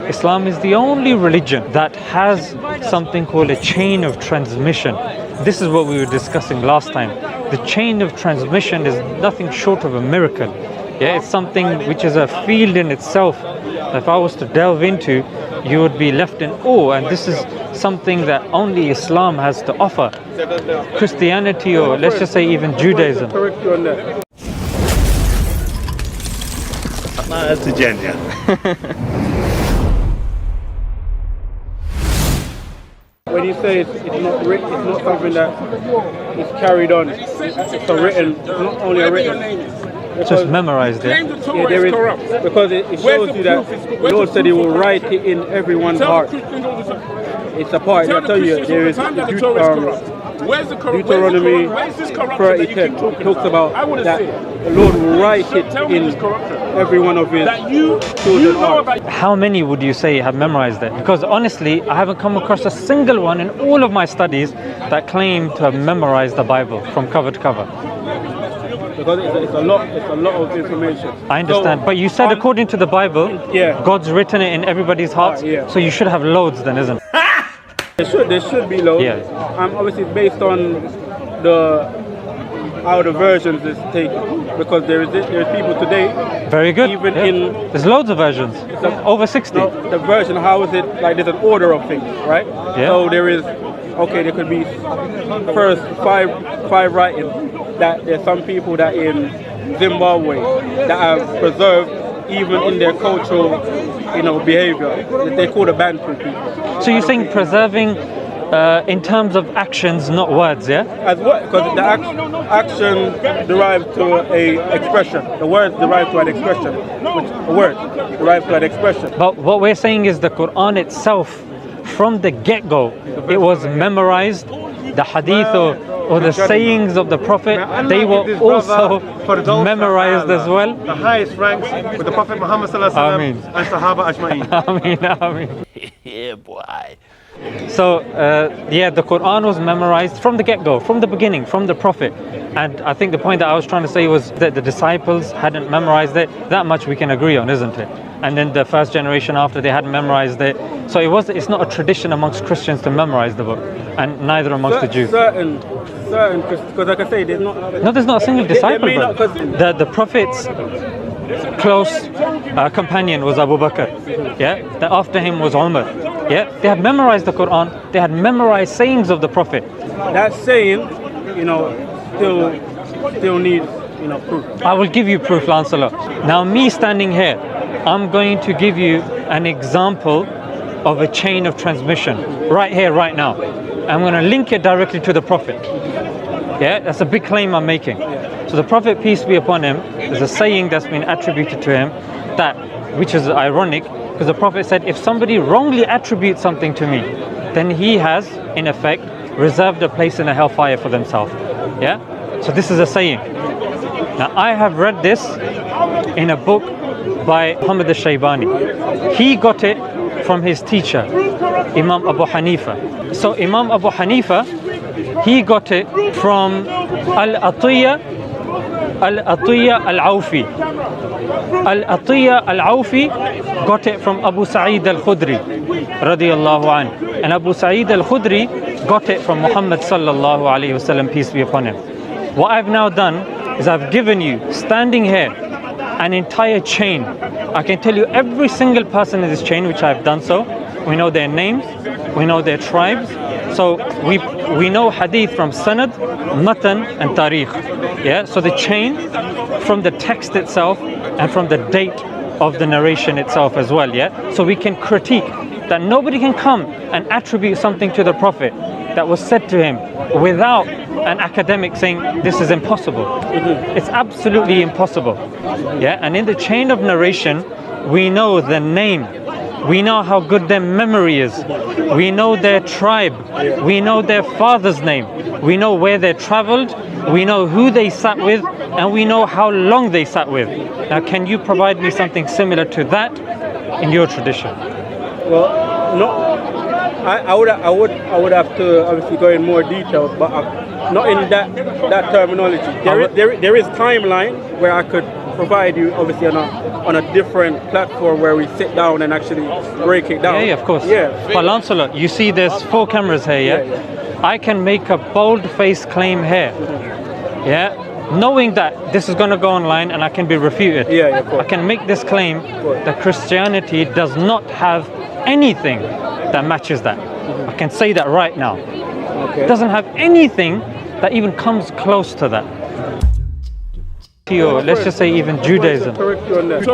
Islam is the only religion that has something called a chain of transmission. This is what we were discussing last time. The chain of transmission is nothing short of a miracle. Yeah, it's something which is a field in itself. If I was to delve into, you would be left in awe, and this is something that only Islam has to offer. Christianity, or let's just say even Judaism. When you say it's not written, it's not something that is carried on. It's a written, it's not only a written. Just memorized it. Yeah, there is, because it shows you that the Lord said He will write it in everyone's heart. It's a part. I tell you, there is Deuteronomy 30:10 talks about that the Lord will write it in every one of His children's heart. How many would you say have memorized it? Because honestly, I haven't come across a single one in all of my studies that claim to have memorized the Bible from cover to cover. Because it's a lot of information. I understand, but you said according to the Bible, yeah, God's written it in everybody's hearts, yeah. So you should have loads then, isn't it? There should be loads. Yeah. Obviously based on how the versions is taken, because there's people today. Very good. Even there's loads of versions. Over 60. No, the version, how is it like? There's an order of things, right? Yeah. So there is. Okay, there could be first five writings. That there's some people that in Zimbabwe that have preserved even in their cultural, behavior. That they call the Bantu people. So you're saying preserving in terms of actions, not words, yeah? As what? Because the action derives to a expression. The words derive to an expression. Which a word derives to an expression. But what we're saying is the Quran itself, from the get-go, it was memorized. The hadith or the sayings of the Prophet, they were also memorized as well. The highest ranks with the Prophet Muhammad and Sahaba Ajma'in. Ameen. Yeah, boy. So, the Quran was memorized from the get-go, from the beginning, from the Prophet. And I think the point that I was trying to say was that the disciples hadn't memorized it. That much we can agree on, isn't it? And then the first generation after, they hadn't memorized it. So it's not a tradition amongst Christians to memorize the book, and neither amongst the Jews. Certain, because like I say, there's not a single disciple, bro. The Prophet's close companion was Abu Bakr. Yeah, after him was Umar. Yeah, they had memorized the Quran. They had memorized sayings of the Prophet. That saying, still needs, proof. I will give you proof, Lancelot. Now, me standing here, I'm going to give you an example of a chain of transmission right here, right now. I'm going to link it directly to the Prophet. Yeah, that's a big claim I'm making. So the Prophet, peace be upon him, there's a saying that's been attributed to him, which is ironic, because the Prophet said, if somebody wrongly attributes something to me, then he has, in effect, reserved a place in the hellfire for themselves. Yeah? So this is a saying. Now, I have read this in a book by Muhammad al-Shaybani. He got it from his teacher, Imam Abu Hanifa. So Imam Abu Hanifa, he got it from Al-Atiyya Al-Awfi. Al-Atiyya Al-Awfi got it from Abu Sa'id Al-Khudri radiyallahu anhu. And Abu Sa'id Al-Khudri got it from Muhammad sallallahu alayhi wasallam, peace be upon him. What I've now done is I've given you, standing here, an entire chain. I can tell you every single person in this chain, which I've done so. We know their names, we know their tribes. So we know hadith from sanad, matan and tariq. Yeah, so the chain from the text itself and from the date of the narration itself as well. Yeah, so we can critique that nobody can come and attribute something to the Prophet that was said to him without an academic saying this is impossible. It's absolutely impossible. Yeah, and in the chain of narration, we know the name, we know how good their memory is, we know their tribe, we know their father's name, we know where they traveled, we know who they sat with, and we know how long they sat with. Now, can you provide me something similar to that in your tradition? Well, no. I would have to obviously go in more detail, but not in that terminology. There is timeline where I could provide you obviously on a different platform where we sit down and actually break it down. Yeah, of course. Yeah. But Lancelot, you see there's 4 cameras here, yeah? I can make a bold-faced claim here, yeah? Knowing that this is going to go online and I can be refuted. Yeah, of course. I can make this claim that Christianity does not have anything that matches that. I can say that right now. Okay. It doesn't have anything that even comes close to that. Let's just say even Judaism. Correct you on that.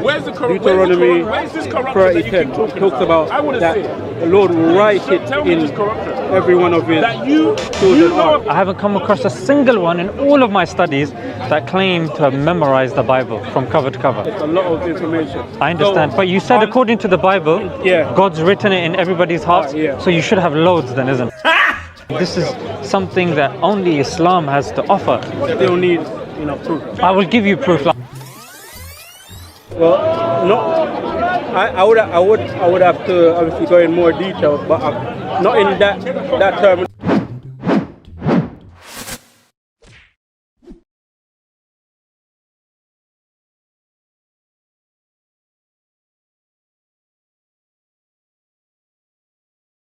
Where's the corruption? Deuteronomy Where's this corruption that you 30:10 keep talking talks about that the Lord will write it Tell me in this corruption. every one of his That you children's know heart. I haven't come across a single one in all of my studies that claim to have memorized the Bible from cover to cover. It's a lot of information. I understand, So, but you said according to the Bible, Yeah. God's written it in everybody's hearts, Yeah. so you should have loads then, isn't it? This is something that only Islam has to offer. still need proof. I will give you proof. Well, no, I would have to obviously go in more detail, but not in that term.